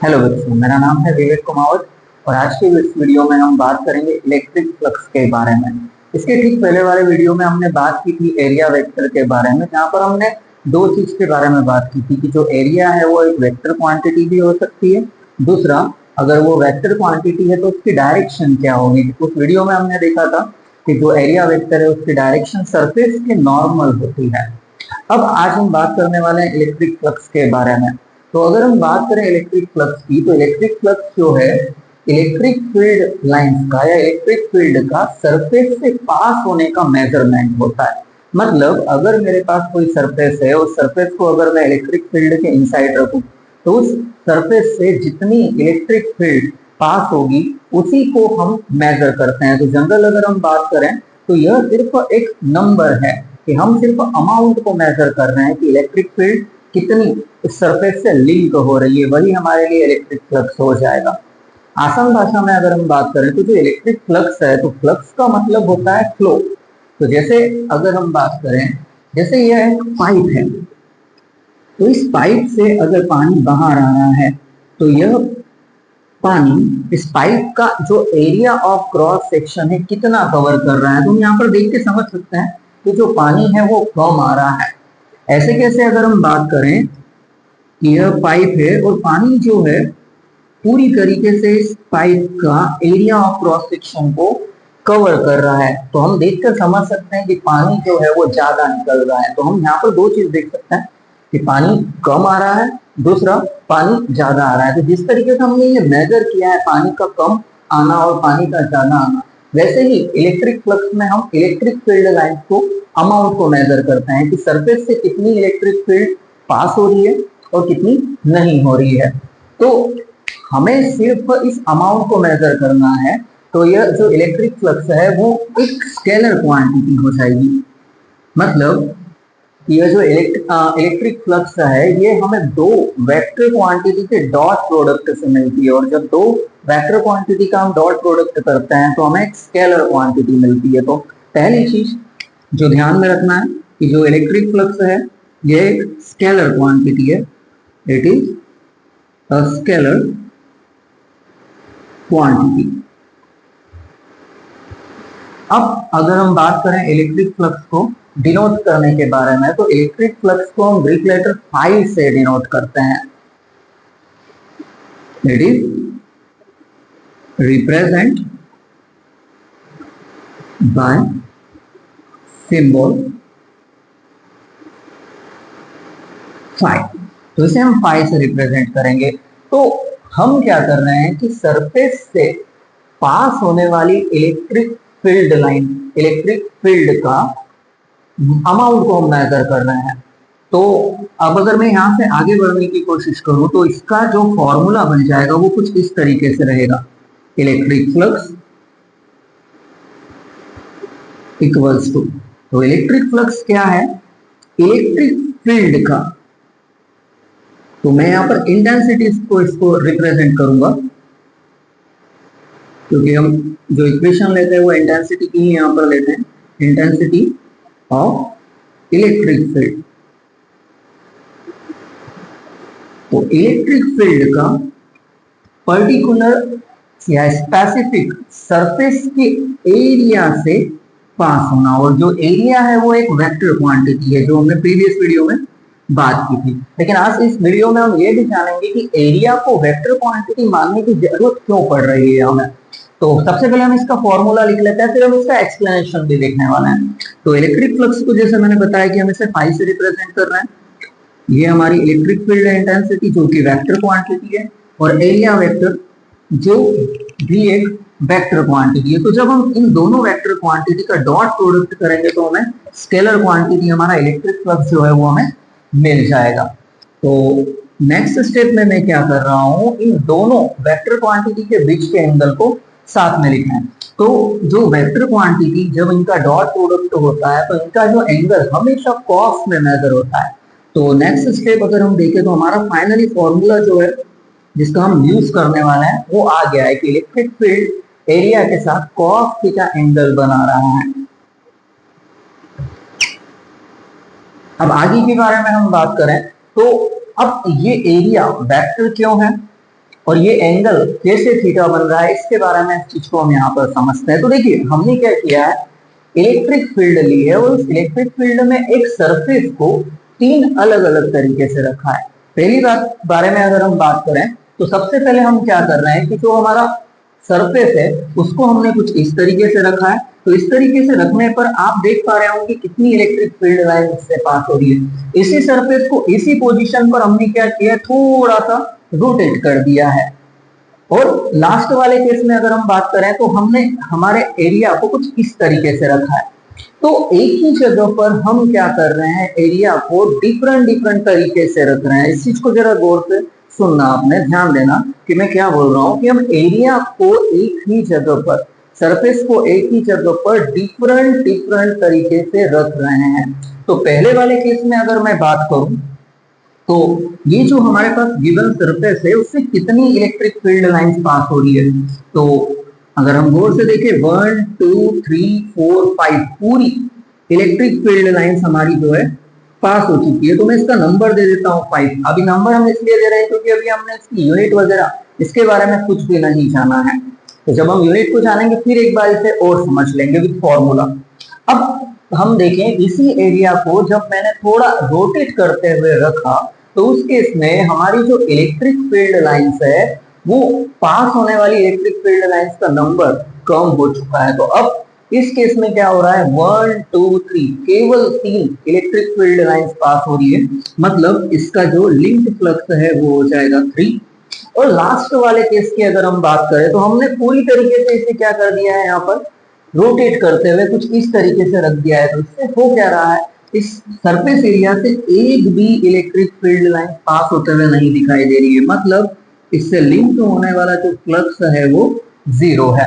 Hello बच्चों, मेरा नाम है विवेक कुमावत और आज की इस वीडियो में हम बात करेंगे इलेक्ट्रिक फ्लक्स के बारे में। इसके ठीक पहले वाले वीडियो में हमने बात की थी एरिया वेक्टर के बारे में, जहाँ पर हमने दो चीज के बारे में बात की थी कि जो एरिया है वो एक वेक्टर क्वांटिटी भी हो सकती है। दूसरा, अगर वो वेक्टर क्वांटिटी है तो उसकी डायरेक्शन क्या होगी। उस वीडियो में हमने देखा था कि जो एरिया वेक्टर है उसकी डायरेक्शन सरफेस के नॉर्मल होती है। अब आज हम बात करने वाले हैं इलेक्ट्रिक फ्लक्स के बारे में। तो अगर हम बात करें इलेक्ट्रिक फ्लक्स की, तो इलेक्ट्रिक फ्लक्स जो है इलेक्ट्रिक फील्ड लाइंस का या इलेक्ट्रिक फील्ड का सरफेस से पास होने का मेजरमेंट होता है। मतलब अगर मेरे पास कोई सरफेस है, उस सरफेस को अगर मैं इलेक्ट्रिक फील्ड के इनसाइड रखूं तो उस सरफेस से जितनी इलेक्ट्रिक फील्ड पास होगी उसी को हम मेजर करते हैं। तो जनरल अगर हम बात करें तो यह सिर्फ एक नंबर है कि हम सिर्फ अमाउंट को मेजर कर रहे हैं कि इलेक्ट्रिक फील्ड कितनी इस सरफेस से लिंक हो रही है, वही हमारे लिए इलेक्ट्रिक फ्लक्स हो जाएगा। आसान भाषा में अगर हम बात करें तो जो इलेक्ट्रिक फ्लक्स है, तो फ्लक्स का मतलब होता है फ्लो। तो जैसे अगर हम बात करें, जैसे यह एक पाइप है, तो इस पाइप से अगर पानी बाहर आ रहा है तो यह पानी इस पाइप का जो एरिया ऑफ क्रॉस सेक्शन है कितना कवर कर रहा है, तो हम यहाँ पर देख के समझ सकते हैं कि जो पानी है वो कम आ रहा है। ऐसे कैसे अगर हम बात करें कि यह पाइप है और पानी जो है पूरी तरीके से इस पाइप का एरिया ऑफ क्रॉस सेक्शन को कवर कर रहा है, तो हम देखकर समझ सकते हैं कि पानी जो है वो ज्यादा निकल रहा है। तो हम यहाँ पर दो चीज देख सकते हैं कि पानी कम आ रहा है, दूसरा पानी ज्यादा आ रहा है। तो जिस तरीके से हमने ये मेजर किया है पानी का कम आना और पानी का ज्यादा आना, वैसे ही इलेक्ट्रिक फ्लक्स में हम इलेक्ट्रिक फील्ड लाइन को अमाउंट को मेजर करते हैं कि सरफेस से कितनी इलेक्ट्रिक फील्ड पास हो रही है और कितनी नहीं हो रही है। तो हमें सिर्फ इस अमाउंट को मेजर करना है, तो यह जो इलेक्ट्रिक फ्लक्स है वो एक स्केलर क्वांटिटी हो जाएगी। मतलब यह जो इलेक्ट्रिक फ्लक्स है ये हमें दो वेक्टर क्वांटिटी के डॉट प्रोडक्ट से मिलती है, और जब दो वेक्टर क्वांटिटी का हम डॉट प्रोडक्ट करते हैं तो हमें एक स्केलर क्वांटिटी मिलती है। तो पहली चीज जो ध्यान में रखना है कि जो इलेक्ट्रिक फ्लक्स है ये एक स्केलर क्वांटिटी है, it is a scalar quantity. अब अगर हम बात करें इलेक्ट्रिक फ्लक्स को डिनोट करने के बारे में, तो इलेक्ट्रिक फ्लक्स को हम ग्रीक लेटर फाई से डिनोट करते हैं। It is represent by symbol phi. तो इसे हम फाई से रिप्रेजेंट करेंगे। तो हम क्या कर रहे हैं कि सरफेस से पास होने वाली electric field line, electric field का अमाउंट को हम मेजर कर रहे हैं। तो अब अगर मैं यहां से आगे बढ़ने की कोशिश करूं तो इसका जो फॉर्मूला बन जाएगा वो कुछ इस तरीके से रहेगा, इलेक्ट्रिक फ्लक्स इक्वल्स टू, तो इलेक्ट्रिक फ्लक्स क्या है, इलेक्ट्रिक फील्ड का, तो मैं यहां पर इंटेंसिटी को इसको रिप्रेजेंट करूंगा, क्योंकि हम जो इक्वेशन लेते हैं वो इंटेंसिटी की ही यहां पर लेते हैं, इंटेंसिटी ऑफ इलेक्ट्रिक फील्ड। तो इलेक्ट्रिक फील्ड का पर्टिकुलर या स्पेसिफिक सरफेस के एरिया से पास होना, और जो एरिया है वो एक वेक्टर क्वांटिटी है जो हमने प्रीवियस वीडियो में बात की थी। लेकिन आज इस वीडियो में हम ये भी जानेंगे कि एरिया को वेक्टर क्वांटिटी मानने की जरूरत क्यों पड़ रही है हमें। तो सबसे पहले हम इसका फॉर्मूला लिख लेते हैं, फिर हम इसका एक्सप्लेनेशन भी देखने वाले हैं। तो इलेक्ट्रिक फ्लक्स को जैसे मैंने बताया कि हम इसे फाई से रिप्रेजेंट कर रहे हैं, ये हमारी इलेक्ट्रिक फील्ड इंटेंसिटी जो कि वेक्टर क्वांटिटी है, और एरिया वेक्टर जो भी एक वेक्टर क्वांटिटी है। तो जब हम इन दोनों वेक्टर क्वांटिटी का डॉट प्रोडक्ट करेंगे तो हमें स्केलर क्वांटिटी, हमारा इलेक्ट्रिक फ्लक्स जो है वो हमें मिल जाएगा। तो नेक्स्ट स्टेप में मैं क्या कर रहा हूं, इन दोनों वेक्टर क्वांटिटी के बीच के एंगल को साथ में लिखना है। तो जो वेक्टर क्वांटिटी जब इनका डॉट प्रोडक्ट होता है तो इनका जो एंगल हमेशा कॉस में मेजर होता है। तो नेक्स्ट स्टेप अगर हम देखें तो हमारा फाइनली फॉर्मूला जो है जिसका हम यूज करने वाले हैं वो आ गया है कि इलेक्ट्रिक फील्ड एरिया के साथ कॉस थीटा एंगल बना रहा है। अब आगे के बारे में हम बात करें तो अब ये एरिया वेक्टर क्यों है, और ये एंगल कैसे थीटा बन रहा है इसके बारे में इस चीज को हम यहाँ पर समझते हैं। तो देखिए हमने क्या किया है, इलेक्ट्रिक फील्ड ली है और उस इलेक्ट्रिक फील्ड में एक सरफेस को तीन अलग अलग तरीके से रखा है। पहली बात बारे में अगर हम बात करें तो सबसे पहले हम क्या कर रहे हैं कि जो हमारा सरफेस है उसको हमने कुछ इस तरीके से रखा है। तो इस तरीके से रखने पर आप देख पा रहे होंगे कितनी इलेक्ट्रिक फील्ड लाइन इससे पास हो रही है। इसी सरफेस को इसी पोजीशन पर हमने क्या किया, थोड़ा सा रोटेट कर दिया है। और लास्ट वाले केस में अगर हम बात करें तो हमने हमारे एरिया को कुछ इस तरीके से रखा है। तो एक ही जगह पर हम क्या कर रहे हैं, एरिया को डिफरेंट डिफरेंट तरीके से रख रहे हैं। इस चीज को जरा गौर से सुनना, आपने ध्यान देना कि मैं क्या बोल रहा हूं कि हम एरिया को एक ही जगह पर, सरफेस को एक ही जगह पर डिफरेंट डिफरेंट तरीके से रख रहे हैं। तो पहले वाले केस में अगर मैं बात करूं तो ये जो हमारे पास गिवन सरफेस है उससे कितनी इलेक्ट्रिक फील्ड लाइंस पास हो रही है। तो अगर हम गौर से देखें 1 2 3 4 5 पूरी इलेक्ट्रिक फील्ड लाइंस हमारी जो है पास हो चुकी है। तो मैं इसका नंबर दे देता हूँ 5। अभी नंबर हम इसलिए दे रहे हैं क्योंकि अभी हमने इसकी यूनिट वगैरह इसके बारे में कुछ भी नहीं जाना है। तो जब हम यूनिट को जानेंगे फिर एक बार इसे और समझ लेंगे विद फॉर्मूला। अब हम देखें इसी एरिया को जब मैंने थोड़ा रोटेट करते हुए रखा तो उस केस में हमारी जो इलेक्ट्रिक फील्ड लाइंस है वो पास होने वाली इलेक्ट्रिक फील्ड लाइंस का नंबर कम हो चुका है। तो अब इस केस में क्या हो रहा है, 1 2 3 केवल 3 इलेक्ट्रिक फील्ड लाइंस पास हो रही है। मतलब इसका जो लिंक्ड फ्लक्स है वो हो जाएगा 3। और लास्ट वाले केस की अगर हम बात करें तो हमने पूरी तरीके से इसे क्या कर दिया है, यहाँ पर रोटेट करते हुए कुछ इस तरीके से रख दिया है। तो इससे हो क्या रहा है, इस सरफेस एरिया से एक भी इलेक्ट्रिक फील्ड लाइन पास होते हुए नहीं दिखाई दे रही है। मतलब इससे लिंक होने वाला जो फ्लक्स है वो 0 है।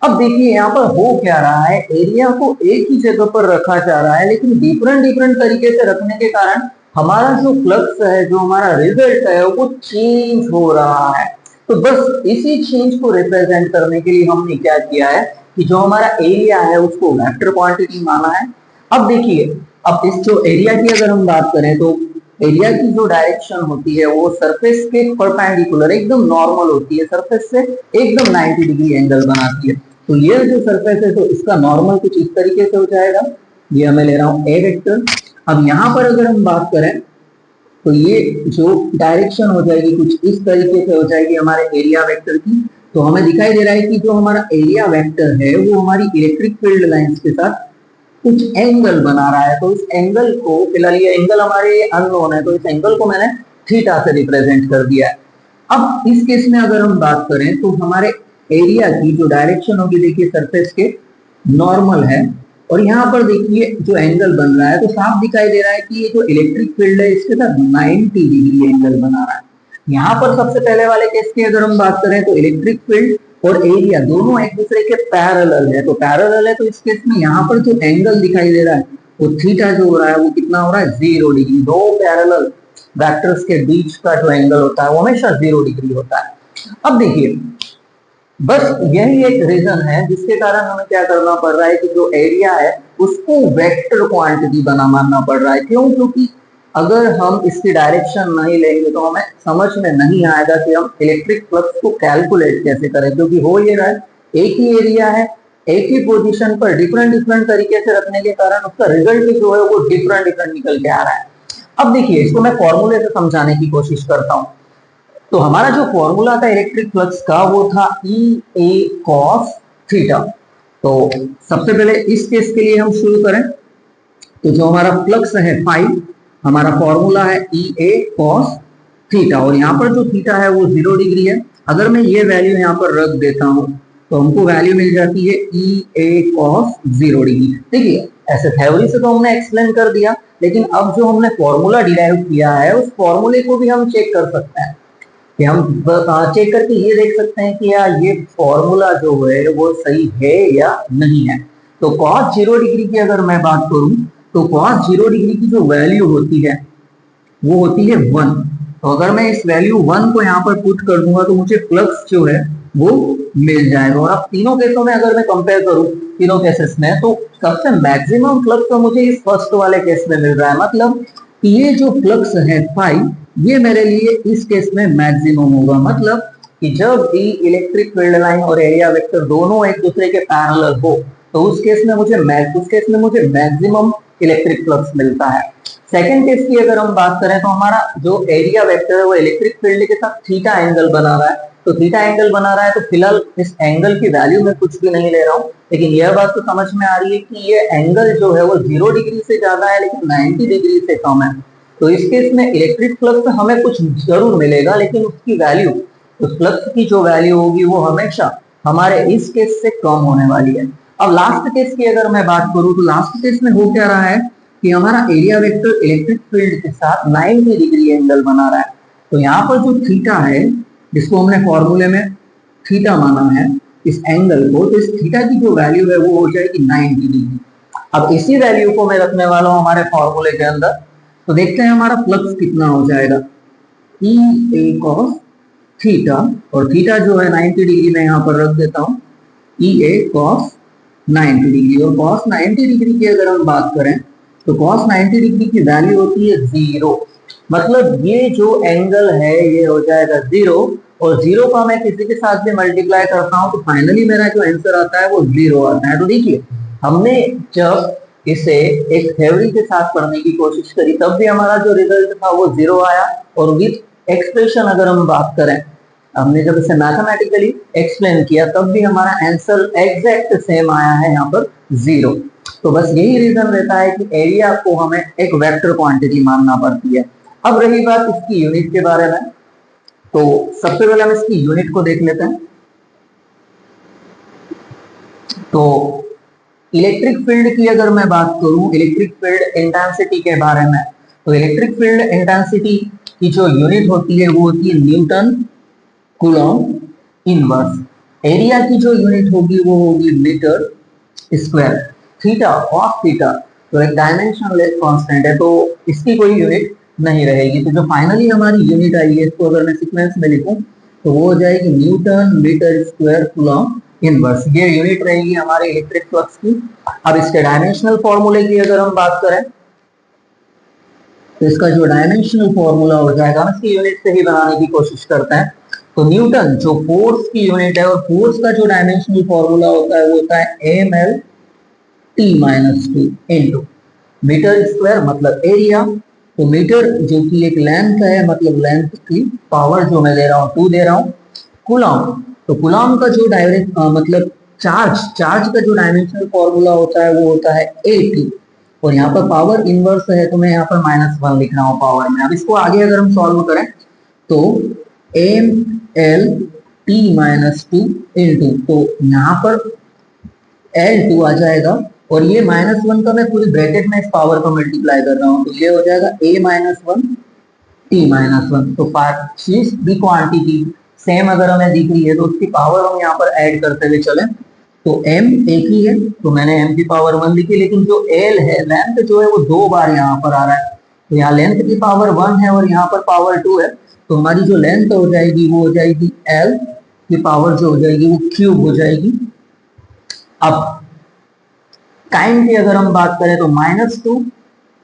अब देखिए यहाँ पर हो क्या रहा है, एरिया को एक ही जगह पर रखा जा रहा है लेकिन डिफरेंट डिफरेंट तरीके से रखने के कारण हमारा जो फ्लक्स है, जो हमारा रिजल्ट है वो चेंज हो रहा है। तो बस इसी चेंज को रिप्रेजेंट करने के लिए हमने क्या किया है कि जो हमारा एरिया है उसको वेक्टर क्वांटिटी माना है। अब देखिए, अब इस जो एरिया की अगर हम बात करें तो एरिया की जो डायरेक्शन होती है वो सरफेस के परपेंडिकुलर एकदम नॉर्मल होती है, सरफेस से एकदम 90 डिग्री एंगल बनाती है। तो ये जो सरफेस है तो इसका नॉर्मल कुछ इस तरीके से हो जाएगा। ये मैं ले रहा हूं ए वेक्टर। अब यहाँ पर अगर हम बात करें तो ये जो डायरेक्शन हो जाएगी कुछ इस तरीके से हो जाएगी हमारे एरिया वेक्टर की। तो हमें दिखाई दे रहा है कि जो हमारा एरिया वेक्टर है वो हमारी इलेक्ट्रिक फील्ड लाइंस के साथ कुछ एंगल बना रहा है। तो इस एंगल को, फिलहाल ये एंगल हमारे अननोन है तो इस एंगल को मैंने थीटा से रिप्रेजेंट कर दिया है। अब इस केस में अगर हम बात करें तो हमारे एरिया की जो डायरेक्शन होगी, देखिए सरफेस के नॉर्मल है और यहाँ पर देखिए जो एंगल बन रहा है तो साफ दिखाई दे रहा है कि ये जो इलेक्ट्रिक फील्ड है इसके साथ 90 डिग्री एंगल बना रहा है। यहाँ पर सबसे पहले वाले केस की अगर हम बात करें तो इलेक्ट्रिक फील्ड और एरिया दोनों एक दूसरे के पैरेलल है। तो पैरेलल है तो इस केस में यहाँ पर जो एंगल दिखाई दे रहा है वो थीटा जो हो रहा है वो कितना हो रहा है, 0 डिग्री। दो पैरेलल वेक्टर्स के बीच का जो एंगल होता है वो हमेशा 0 डिग्री होता है। अब देखिए, बस यही एक रीजन है जिसके कारण हमें क्या करना पड़ रहा है कि जो एरिया है उसको वेक्टर क्वांटिटी बना मानना पड़ रहा है। क्यों? क्योंकि अगर हम इसकी डायरेक्शन नहीं लेंगे तो हमें समझ में नहीं आएगा कि हम इलेक्ट्रिक फ्लक्स को कैलकुलेट कैसे करें। क्योंकि हो ये रहा है, एक ही एरिया है, एक ही पोजीशन पर डिफरेंट डिफरेंट तरीके से रखने के कारण उसका रिजल्ट जो है वो डिफरेंट डिफरेंट निकल के आ रहा है। अब देखिए, इसको मैं फॉर्मूले से समझाने की कोशिश करता हूँ। तो हमारा जो फॉर्मूला था इलेक्ट्रिक फ्लक्स का वो था ई ए कॉस थीटा। तो सबसे पहले इस केस के लिए हम शुरू करें तो जो हमारा फ्लक्स है फाइव, हमारा फॉर्मूला है ई ए कॉस थीटा और यहाँ पर जो थीटा है वो 0 डिग्री है। अगर मैं ये वैल्यू यहाँ पर रख देता हूँ तो हमको वैल्यू मिल जाती है ई ए कॉस 0 डिग्री। देखिए, ऐसे थ्योरी से तो हमने एक्सप्लेन कर दिया, लेकिन अब जो हमने फॉर्मूला डिराइव किया है उस फॉर्मूले को भी हम चेक कर सकते हैं कि हम चेक करके ये देख सकते हैं कि यार ये फॉर्मूला जो है वो सही है या नहीं है। तो cos 0 डिग्री की अगर मैं बात करूं तो cos 0 डिग्री की जो वैल्यू होती है वो होती है 1। तो अगर मैं इस वैल्यू 1 को यहाँ पर पुट कर दूंगा तो मुझे फ्लक्स जो है वो मिल जाएगा। और अब तीनों केसों में अगर मैं कंपेयर करूं तीनों केसेस में तो सबसे मैक्सिमम फ्लक्स तो मुझे इस फर्स्ट वाले केस में मिल रहा है। मतलब ये जो फ्लक्स है 5 ये मेरे लिए इस केस में मैक्सिमम होगा। मतलब कि जब भी इलेक्ट्रिक फील्ड लाइन और एरिया वेक्टर दोनों एक दूसरे के पैरेलल हो तो उस केस में मुझे मैक्सिमम इलेक्ट्रिक फ्लक्स मिलता है। सेकंड केस की अगर हम बात करें तो हमारा जो एरिया वेक्टर है वो इलेक्ट्रिक फील्ड के साथ थीटा एंगल बना रहा है, तो थीटा एंगल बना रहा है तो फिलहाल इस एंगल की वैल्यू में कुछ भी नहीं ले रहा हूँ, लेकिन यह बात तो समझ में आ रही है कि ये एंगल जो है वो 0 डिग्री से ज्यादा है लेकिन 90 डिग्री से कम है। तो इस केस में इलेक्ट्रिक फ्लक्स हमें कुछ जरूर मिलेगा लेकिन उसकी वैल्यू, उस फ्लक्स की जो वैल्यू होगी वो हमेशा हमारे इस केस से कम होने वाली है। अब लास्ट केस की अगर मैं बात करूं तो लास्ट केस में हो क्या रहा है कि हमारा एरिया वेक्टर इलेक्ट्रिक फील्ड के साथ 90 डिग्री एंगल बना रहा है। तो यहाँ पर जो थीटा है जिसको हमने फॉर्मूले में थीटा माना है इस एंगल को, तो इस थीटा की जो वैल्यू है वो हो जाएगी 90 डिग्री। अब इसी वैल्यू को मैं रखने वाला हूं हमारे फॉर्मूले के अंदर, तो देखते हैं हमारा फ्लक्स कितना हो जाएगा। ई ए कॉस थीटा, और थीटा जो है 90 डिग्री में यहाँ पर रख देता हूँ, ई ए कॉस 90 डिग्री। और कॉस 90 डिग्री की अगर हम बात करें तो कॉस 90 डिग्री की वैल्यू होती है 0, मतलब ये जो एंगल है ये हो जाएगा 0, और 0 का मैं किसी के साथ भी मल्टीप्लाई करता हूं तो फाइनली मेरा जो आंसर आता है वो 0 आता है। तो देखिए हमने जब इसे एक थ्योरी के साथ पढ़ने की कोशिश करी तब भी हमारा जो रिजल्ट था वो 0 आया, और विथ एक्सप्रेशन अगर हम बात करें, हमने जब इसे मैथमेटिकली एक्सप्लेन किया तब भी हमारा आंसर एग्जैक्ट सेम आया है यहाँ पर 0। तो बस यही रीजन रहता है कि एरिया को हमें एक वेक्टर क्वांटिटी मानना पड़ती है। अब रही बात इसकी यूनिट के बारे में, तो सबसे पहले हम इसकी यूनिट को देख लेते हैं। तो इलेक्ट्रिक फील्ड की अगर मैं बात करूं, इलेक्ट्रिक फील्ड इंटेंसिटी के बारे में, तो इलेक्ट्रिक फील्ड इंटेंसिटी की जो यूनिट होती है वो होती है न्यूटन कूलॉम इनवर्स। एरिया की जो यूनिट होगी वो होगी metre square. Theta cos theta तो एक डायमेंशनलेस कांस्टेंट है तो इसकी कोई यूनिट नहीं रहेगी। तो जो फाइनली हमारी यूनिट आई है इसको अगर मैं सीक्वेंस में लिखूं तो वो हो जाएगी newton metre square coulomb inverse, ये यूनिट रहेगी हमारे इलेक्ट्रिक फ्लक्स की। अब इसके डायमेंशनल फॉर्मूले की अगर हम बात करें तो इसका जो डायमेंशनल फॉर्मूला हो जाएगा हम इसकी यूनिट से ही बनाने की कोशिश करते हैं। तो न्यूटन जो फोर्स की यूनिट है और फोर्स का जो डायमेंशनल फॉर्मूला होता है वो होता है ml t-2 into metre square मतलब एरिया, तो मीटर जो कि एक लेंथ है मतलब लेंथ की पावर जो मैं दे रहा हूँ 2 दे रहा हूँ। कूलॉम, तो कूलॉम का जो डायरेक्ट मतलब चार्ज का जो डायमेंशनल फॉर्मूला होता है वो होता है AT, और यहाँ पर पावर इनवर्स है तो मैं यहाँ पर -1 लिख रहा हूँ पावर में। अब इसको आगे अगर हम सॉल्व करें तो ml t-2 इंटू, तो यहाँ पर L2 आ जाएगा और ये -1 का मैं पूरी ब्रैकेट में इस पावर को मल्टीप्लाई कर रहा हूँ तो ये हो जाएगा a-1 t-1। तो चीज दी क्वांटिटी सेम अगर हमें दिख रही है तो उसकी पावर हम यहाँ पर ऐड करते हुए चले, तो m एक ही है तो मैंने m की पावर 1 लिखी, लेकिन जो l है लेंथ जो है वो 2 बार यहाँ पर आ रहा है, तो यहाँ लेंथ की पावर 1 है और यहाँ पर पावर 2 है, तो हमारी जो लेंथ हो जाएगी वो हो जाएगी l की पावर जो हो जाएगी वो क्यूब हो जाएगी। अब टाइम की अगर हम बात करें तो -2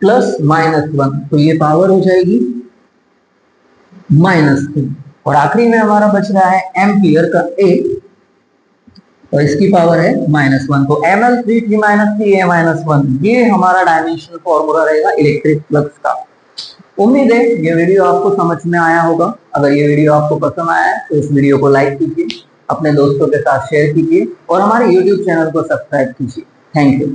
प्लस -1 तो ये पावर हो जाएगी -3, और आखिरी में हमारा बच रहा है एम्पियर का A और इसकी पावर है -1, तो ml 3 A-1 ये हमारा डायमेंशनल फॉर्मूला रहेगा इलेक्ट्रिक फ्लक्स का। उम्मीद है ये वीडियो आपको समझ में आया होगा। अगर ये वीडियो आपको पसंद आया है तो इस वीडियो को लाइक कीजिए, अपने दोस्तों के साथ शेयर कीजिए और हमारे YouTube चैनल को सब्सक्राइब कीजिए। Thank you.